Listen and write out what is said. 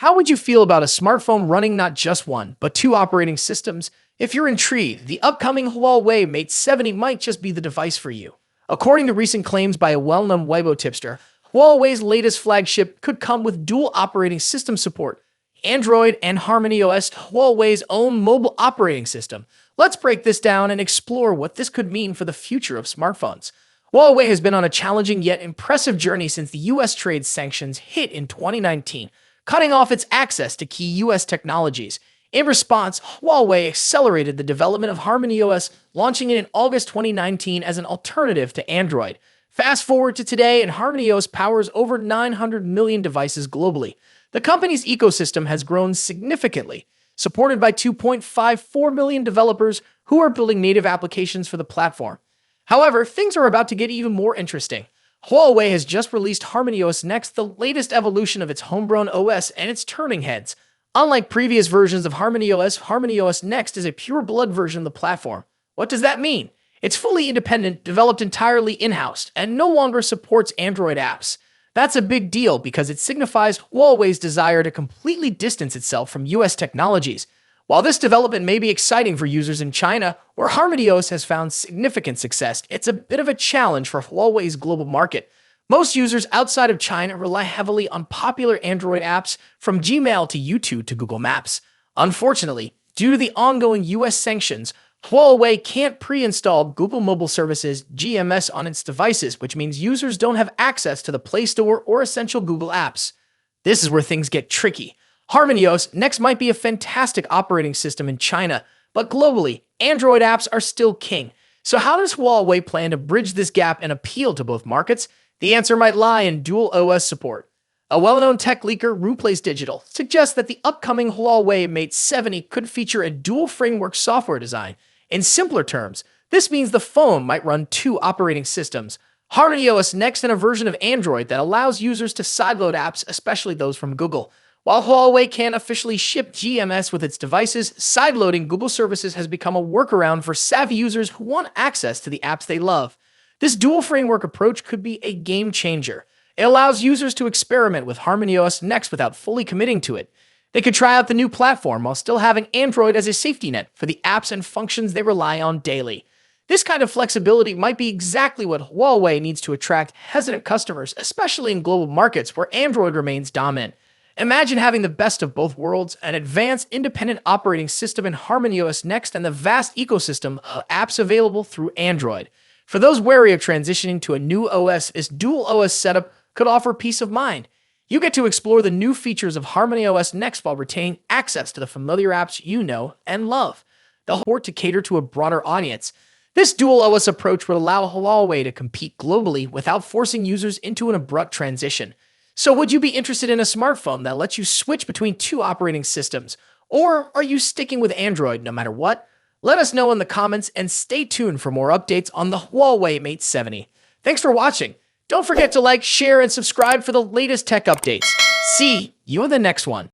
How would you feel about a smartphone running not just one, but two operating systems? If you're intrigued, the upcoming Huawei Mate 70 might just be the device for you. According to recent claims by a well-known Weibo tipster, Huawei's latest flagship could come with dual operating system support, Android and HarmonyOS, Huawei's own mobile operating system. Let's break this down and explore what this could mean for the future of smartphones. Huawei has been on a challenging yet impressive journey since the US trade sanctions hit in 2019, cutting off its access to key US technologies. In response, Huawei accelerated the development of HarmonyOS, launching it in August 2019 as an alternative to Android. Fast forward to today, and HarmonyOS powers over 900 million devices globally. The company's ecosystem has grown significantly, supported by 2.54 million developers who are building native applications for the platform. However, things are about to get even more interesting. Huawei has just released HarmonyOS Next, the latest evolution of its homegrown OS, and it's turning heads. Unlike previous versions of HarmonyOS, HarmonyOS Next is a pure-blood version of the platform. What does that mean? It's fully independent, developed entirely in-house, and no longer supports Android apps. That's a big deal because it signifies Huawei's desire to completely distance itself from US technologies. While this development may be exciting for users in China, where HarmonyOS has found significant success, it's a bit of a challenge for Huawei's global market. Most users outside of China rely heavily on popular Android apps, from Gmail to YouTube to Google Maps. Unfortunately, due to the ongoing US sanctions, Huawei can't pre-install Google Mobile Services (GMS) on its devices, which means users don't have access to the Play Store or essential Google apps. This is where things get tricky. HarmonyOS Next might be a fantastic operating system in China, but globally, Android apps are still king. So how does Huawei plan to bridge this gap and appeal to both markets? The answer might lie in dual OS support. A well-known tech leaker, Ruplace Digital, suggests that the upcoming Huawei Mate 70 could feature a dual framework software design. In simpler terms, this means the phone might run two operating systems, HarmonyOS Next and a version of Android that allows users to sideload apps, especially those from Google. While Huawei can't officially ship GMS with its devices, sideloading Google services has become a workaround for savvy users who want access to the apps they love. This dual framework approach could be a game changer. It allows users to experiment with HarmonyOS Next without fully committing to it. They could try out the new platform while still having Android as a safety net for the apps and functions they rely on daily. This kind of flexibility might be exactly what Huawei needs to attract hesitant customers, especially in global markets where Android remains dominant. Imagine having the best of both worlds, an advanced independent operating system in HarmonyOS Next and the vast ecosystem of apps available through Android. For those wary of transitioning to a new OS, this dual OS setup could offer peace of mind. You get to explore the new features of HarmonyOS Next while retaining access to the familiar apps you know and love. They'll port to cater to a broader audience. This dual OS approach would allow Huawei to compete globally without forcing users into an abrupt transition. So would you be interested in a smartphone that lets you switch between two operating systems? Or are you sticking with Android no matter what? Let us know in the comments and stay tuned for more updates on the Huawei Mate 70. Thanks for watching. Don't forget to like, share, and subscribe for the latest tech updates. See you in the next one.